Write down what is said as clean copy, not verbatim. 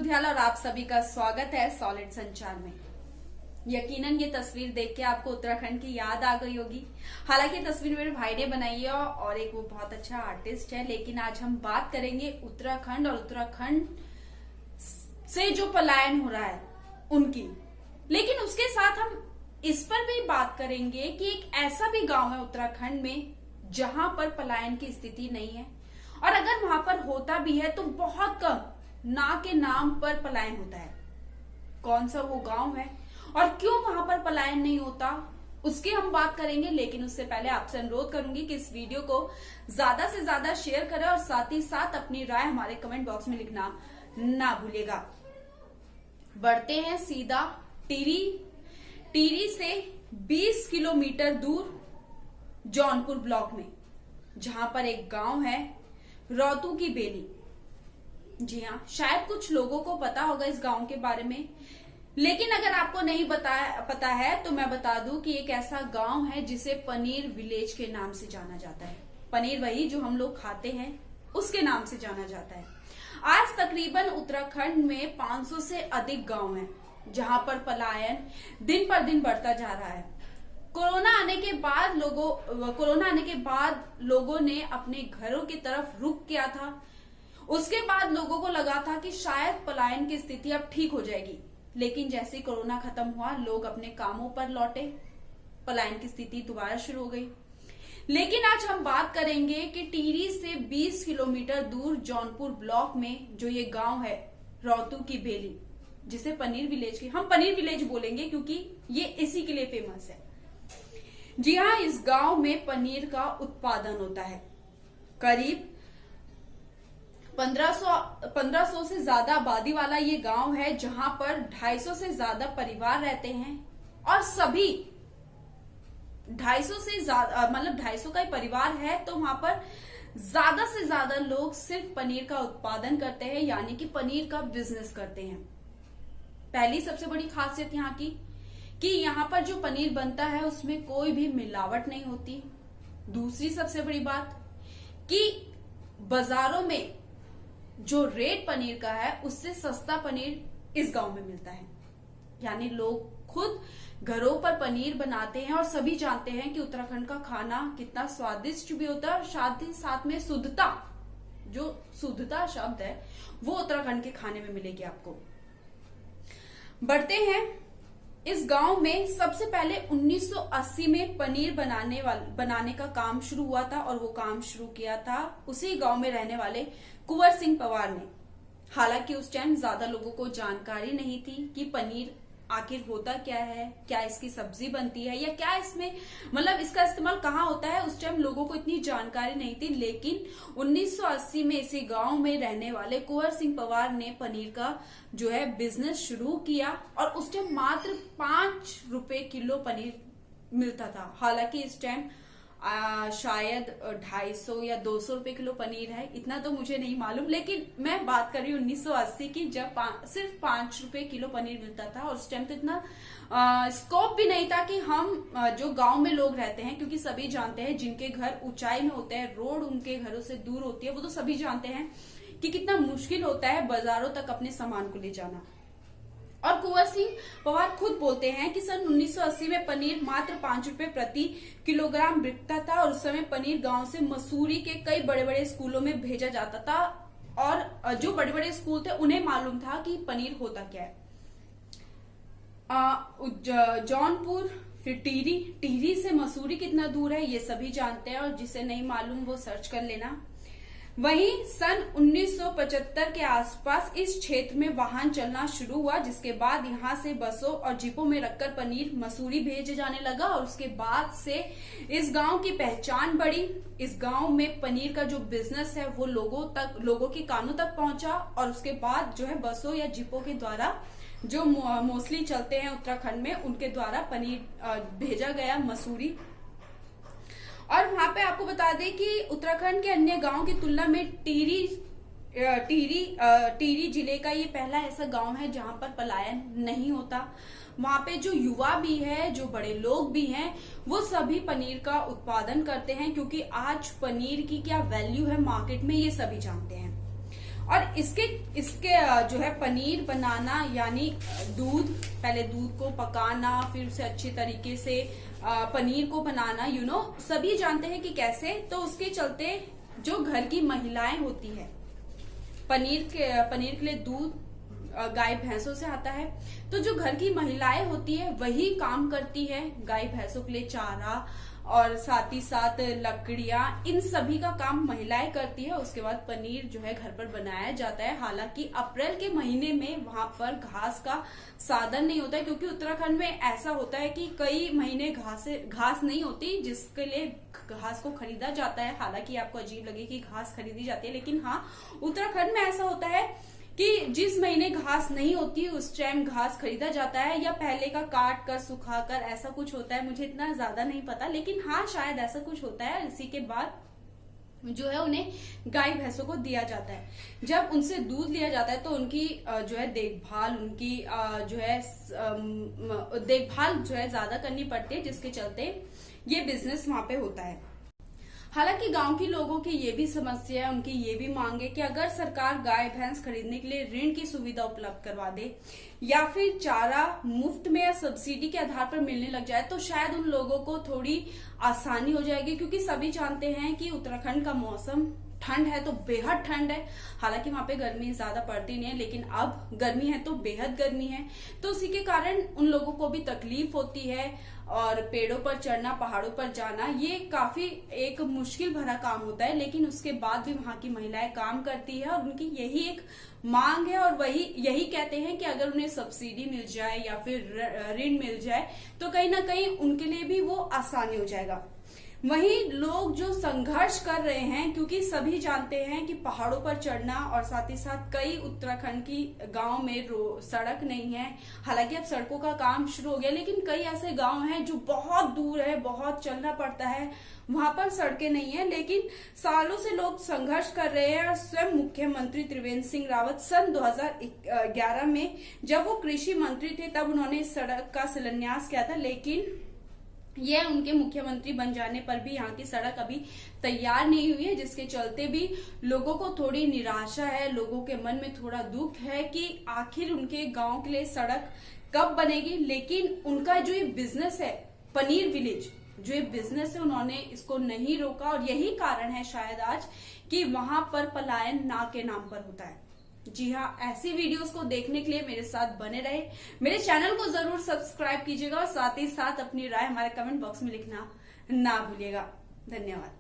सुंधियाल और आप सभी का स्वागत है सॉलिड संचार में। यकीनन ये तस्वीर देख के आपको उत्तराखंड की याद आ गई होगी। हालांकि ये तस्वीर मेरे भाई ने बनाई है और एक वो बहुत अच्छा आर्टिस्ट है, लेकिन आज हम बात करेंगे उत्तराखंड और उत्तराखंड से जो पलायन हो रहा है उनकी। लेकिन उसके साथ हम इस पर भी बात करेंगे कि एक ऐसा भी गांव है उत्तराखंड में जहां पर पलायन की स्थिति नहीं है, और अगर वहां पर होता भी है तो बहुत कम, ना के नाम पर पलायन होता है। कौन सा वो गांव है और क्यों वहां पर पलायन नहीं होता, उसकी हम बात करेंगे। लेकिन उससे पहले आपसे अनुरोध करूंगी कि इस वीडियो को ज्यादा से ज्यादा शेयर करें और साथ ही साथ अपनी राय हमारे कमेंट बॉक्स में लिखना ना भूलिएगा। बढ़ते हैं सीधा टिहरी से 20 किलोमीटर दूर जौनपुर ब्लॉक में, जहां पर एक गांव है रौतू की बेली। जी हाँ, शायद कुछ लोगों को पता होगा इस गांव के बारे में, लेकिन अगर आपको नहीं पता है तो मैं बता दूं कि एक ऐसा गांव है जिसे पनीर विलेज के नाम से जाना जाता है। पनीर वही जो हम लोग खाते हैं उसके नाम से जाना जाता है। आज तकरीबन उत्तराखंड में 500 से अधिक गांव हैं जहां पर पलायन दिन पर दिन बढ़ता जा रहा है। कोरोना आने के बाद लोगों ने अपने घरों की तरफ रुख किया था। उसके बाद लोगों को लगा था कि शायद पलायन की स्थिति अब ठीक हो जाएगी, लेकिन जैसे ही कोरोना खत्म हुआ लोग अपने कामों पर लौटे, पलायन की स्थिति दोबारा शुरू हो गई। लेकिन आज हम बात करेंगे कि टिहरी से 20 किलोमीटर दूर जौनपुर ब्लॉक में जो ये गांव है रौतू की बेली, जिसे पनीर विलेज हम पनीर विलेज बोलेंगे क्योंकि ये इसी के लिए फेमस है। जी हाँ, इस गांव में पनीर का उत्पादन होता है। करीब 1500 से ज्यादा आबादी वाला ये गांव है, जहां पर 250 से ज्यादा परिवार रहते हैं और सभी 250 से ज्यादा 250 का ही परिवार है, तो वहां पर ज्यादा से ज्यादा लोग सिर्फ पनीर का उत्पादन करते हैं, यानी कि पनीर का बिजनेस करते हैं। पहली सबसे बड़ी खासियत यहाँ की कि यहाँ पर जो पनीर बनता है उसमें कोई भी मिलावट नहीं होती। दूसरी सबसे बड़ी बात कि बाजारों में जो रेट पनीर का है उससे सस्ता पनीर इस गांव में मिलता है। यानी लोग खुद घरों पर पनीर बनाते हैं और सभी जानते हैं कि उत्तराखंड का खाना कितना स्वादिष्ट भी होता है, और साथ ही साथ में शुद्धता शब्द है वो उत्तराखंड के खाने में मिलेगी आपको। बढ़ते हैं, इस गांव में सबसे पहले 1980 में पनीर बनाने का काम शुरू हुआ था, और वो काम शुरू किया था उसी गांव में रहने वाले कुंवर सिंह पवार ने। हालांकि उस टाइम ज्यादा लोगों को जानकारी नहीं थी कि पनीर आखिर होता क्या है, क्या इसकी सब्जी बनती है, या क्या इसमें इसका इस्तेमाल कहाँ होता है। उस टाइम लोगों को इतनी जानकारी नहीं थी। लेकिन 1980 में इसी गांव में रहने वाले कुंवर सिंह पवार ने पनीर का जो है बिजनेस शुरू किया, और उस टाइम मात्र 5 रुपए किलो पनीर मिलता था। हालांकि इस टाइम शायद 250 या 200 रुपए किलो पनीर है, इतना तो मुझे नहीं मालूम। लेकिन मैं बात कर रही हूँ 1980 की, जब सिर्फ 5 रुपए किलो पनीर मिलता था, और उस टाइम तो इतना स्कोप भी नहीं था कि हम जो गांव में लोग रहते हैं, क्योंकि सभी जानते हैं जिनके घर ऊंचाई में होते हैं, रोड उनके घरों से दूर होती है, वो तो सभी जानते हैं कि कितना मुश्किल होता है बाजारों तक अपने सामान को ले जाना। और कुंवर सिंह पवार खुद बोलते हैं कि सन 1980 में पनीर मात्र 5 रुपए प्रति किलोग्राम बिकता था, और उस समय पनीर गांव से मसूरी के कई बड़े बड़े स्कूलों में भेजा जाता था, और जो बड़े बड़े स्कूल थे उन्हें मालूम था कि पनीर होता क्या है। जौनपुर, फिर टिहरी से मसूरी कितना दूर है ये सभी जानते हैं, और जिसे नहीं मालूम वो सर्च कर लेना। वहीं सन 1975 के आसपास इस क्षेत्र में वाहन चलना शुरू हुआ, जिसके बाद यहां से बसों और जीपों में रखकर पनीर मसूरी भेजे जाने लगा, और उसके बाद से इस गांव की पहचान बढ़ी। इस गांव में पनीर का जो बिजनेस है वो लोगों के कानों तक पहुंचा, और उसके बाद जो है बसों या जीपों के द्वारा जो मोस्टली चलते हैं उत्तराखंड में, उनके द्वारा पनीर भेजा गया मसूरी। और वहां पे आपको बता दें कि उत्तराखंड के अन्य गांव की तुलना में टिहरी जिले का ये पहला ऐसा गांव है जहां पर पलायन नहीं होता। वहां पे जो युवा भी है, जो बड़े लोग भी हैं, वो सभी पनीर का उत्पादन करते हैं, क्योंकि आज पनीर की क्या वैल्यू है मार्केट में ये सभी जानते हैं। और इसके जो है पनीर बनाना, यानी पहले दूध को पकाना, फिर उसे अच्छी तरीके से पनीर को बनाना, सभी जानते हैं कि कैसे। तो उसके चलते जो घर की महिलाएं होती है, पनीर के लिए दूध गाय भैंसों से आता है, तो जो घर की महिलाएं होती है वही काम करती है, गाय भैंसों के लिए चारा और साथ ही साथ लकड़ियां, इन सभी का काम महिलाएं करती है। उसके बाद पनीर जो है घर पर बनाया जाता है। हालांकि अप्रैल के महीने में वहां पर घास का साधन नहीं होता है, क्योंकि उत्तराखंड में ऐसा होता है कि कई महीने घास नहीं होती, जिसके लिए घास को खरीदा जाता है। हालांकि आपको अजीब लगे कि घास खरीदी जाती है, लेकिन हाँ, उत्तराखंड में ऐसा होता है कि जिस महीने घास नहीं होती उस टाइम घास खरीदा जाता है, या पहले का काट कर सुखा कर, ऐसा कुछ होता है। मुझे इतना ज्यादा नहीं पता, लेकिन हाँ शायद ऐसा कुछ होता है। इसी के बाद जो है उन्हें गाय भैंसों को दिया जाता है। जब उनसे दूध लिया जाता है तो उनकी जो है देखभाल, देखभाल जो है ज्यादा करनी पड़ती है, जिसके चलते ये बिजनेस वहां पे होता है। हालांकि गांव के लोगों की ये भी समस्या है, उनकी ये भी मांग है कि अगर सरकार गाय भैंस खरीदने के लिए ऋण की सुविधा उपलब्ध करवा दे, या फिर चारा मुफ्त में या सब्सिडी के आधार पर मिलने लग जाए, तो शायद उन लोगों को थोड़ी आसानी हो जाएगी। क्योंकि सभी जानते हैं कि उत्तराखंड का मौसम ठंड है तो बेहद ठंड है। हालांकि वहां पे गर्मी ज्यादा पड़ती नहीं है, लेकिन अब गर्मी है तो बेहद गर्मी है, तो उसी के कारण उन लोगों को भी तकलीफ होती है। और पेड़ों पर चढ़ना, पहाड़ों पर जाना, ये काफी एक मुश्किल भरा काम होता है, लेकिन उसके बाद भी वहां की महिलाएं काम करती है और उनकी यही एक मांग है। और यही कहते हैं कि अगर उन्हें सब्सिडी मिल जाए या फिर ऋण मिल जाए तो कहीं ना कहीं उनके लिए भी वो आसानी हो जाएगा। वहीं लोग जो संघर्ष कर रहे हैं, क्योंकि सभी जानते हैं कि पहाड़ों पर चढ़ना और साथ ही साथ कई उत्तराखंड की गांव में सड़क नहीं है। हालांकि अब सड़कों का काम शुरू हो गया, लेकिन कई ऐसे गांव हैं जो बहुत दूर है, बहुत चलना पड़ता है, वहां पर सड़कें नहीं है। लेकिन सालों से लोग संघर्ष कर रहे हैं और स्वयं मुख्यमंत्री त्रिवेंद्र सिंह रावत सन 2011 में जब वो कृषि मंत्री थे तब उन्होंने इस सड़क का शिलान्यास किया था, लेकिन यह उनके मुख्यमंत्री बन जाने पर भी यहाँ की सड़क अभी तैयार नहीं हुई है, जिसके चलते भी लोगों को थोड़ी निराशा है, लोगों के मन में थोड़ा दुख है कि आखिर उनके गांव के लिए सड़क कब बनेगी। लेकिन उनका जो ये बिजनेस है, पनीर विलेज जो ये बिजनेस है, उन्होंने इसको नहीं रोका, और यही कारण है शायद आज कि वहां पर पलायन ना के नाम पर होता है। जी हाँ, ऐसी वीडियोस को देखने के लिए मेरे साथ बने रहे, मेरे चैनल को जरूर सब्सक्राइब कीजिएगा और साथ ही साथ अपनी राय हमारे कमेंट बॉक्स में लिखना ना भूलिएगा। धन्यवाद।